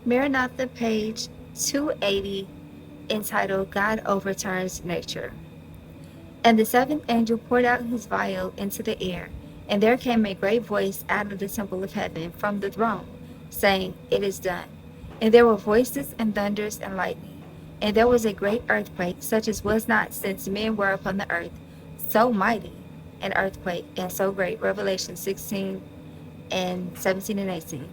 Maranatha, page 280, entitled God Overturns Nature. And the seventh angel poured out his vial into the air, and there came a great voice out of the temple of heaven from the throne, saying, It is done. And there were voices and thunders and lightning. And there was a great earthquake, such as was not since men were upon the earth, so mighty an earthquake and so great. Revelation 16 and 17 and 18.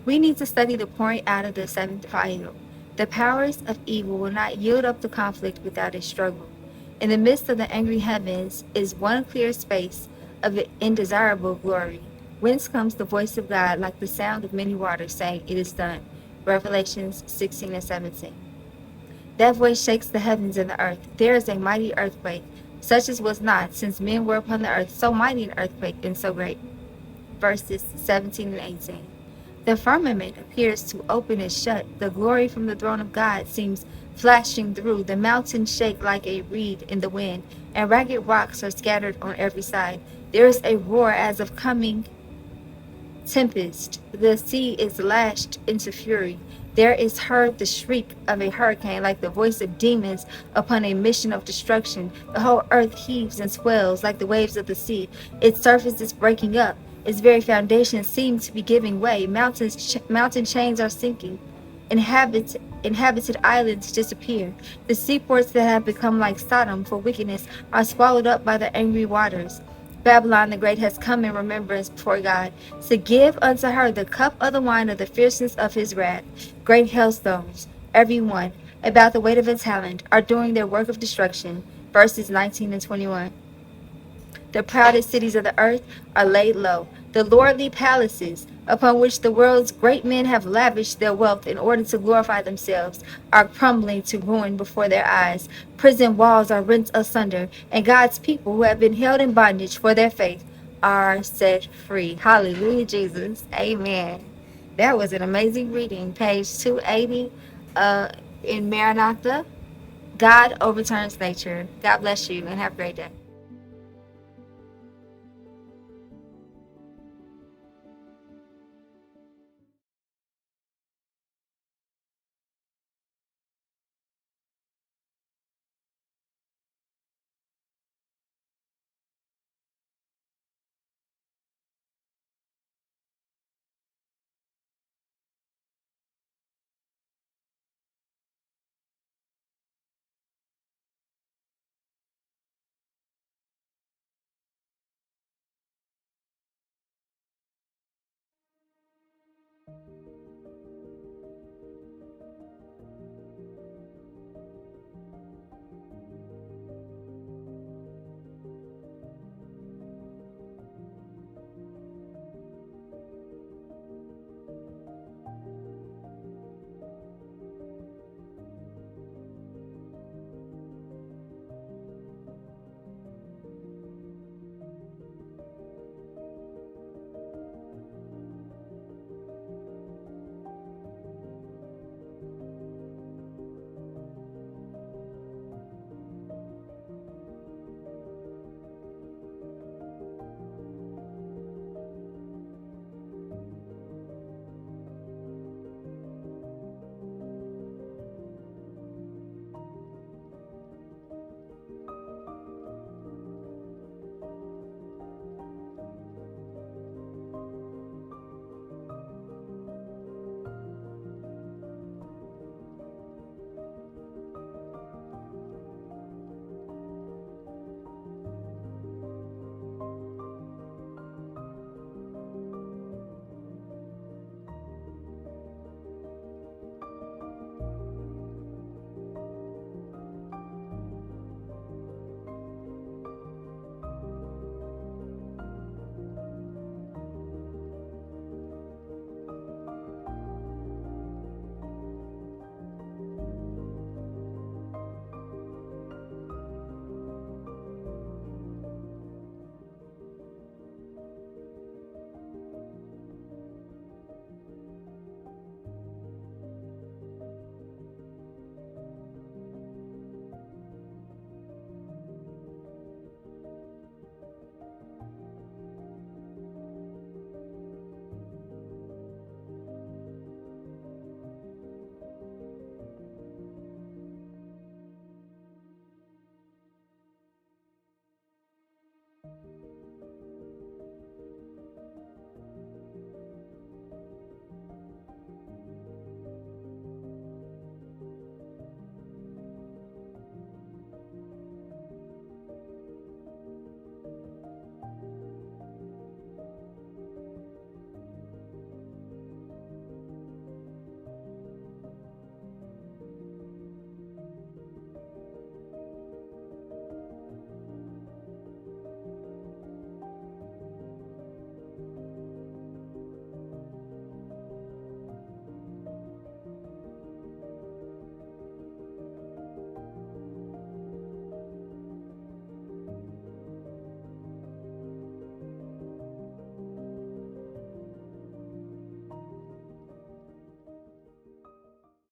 We need to study the pouring out of the seventh vial. The powers of evil will not yield up the conflict without a struggle. In the midst of the angry heavens is one clear space of indesirable glory, whence comes the voice of God like the sound of many waters, saying, It is done. Revelations 16 and 17. That voice shakes the heavens and the earth. There is a mighty earthquake, such as was not since men were upon the earth, so mighty an earthquake and so great. Verses 17 and 18. The firmament appears to open and shut. The glory from the throne of God seems flashing through. The mountains shake like a reed in the wind, and ragged rocks are scattered on every side. There is a roar as of coming tempest. The sea is lashed into fury. There is heard the shriek of a hurricane, like the voice of demons upon a mission of destruction. The whole earth heaves and swells like the waves of the sea. Its surface is breaking up. Its very foundations seem to be giving way. Mountain chains are sinking. Inhabited islands disappear. The seaports that have become like Sodom for wickedness are swallowed up by the angry waters. Babylon the Great has come in remembrance before God, to give unto her the cup of the wine of the fierceness of his wrath. Great hailstones, every one, about the weight of a talent, are doing their work of destruction. Verses 19 and 21. The proudest cities of the earth are laid low. The lordly palaces, upon which the world's great men have lavished their wealth in order to glorify themselves, are crumbling to ruin before their eyes. Prison walls are rent asunder, and God's people who have been held in bondage for their faith are set free. Hallelujah, Jesus. Amen. That was an amazing reading. Page 280 in Maranatha. God Overturns Nature. God bless you and have a great day.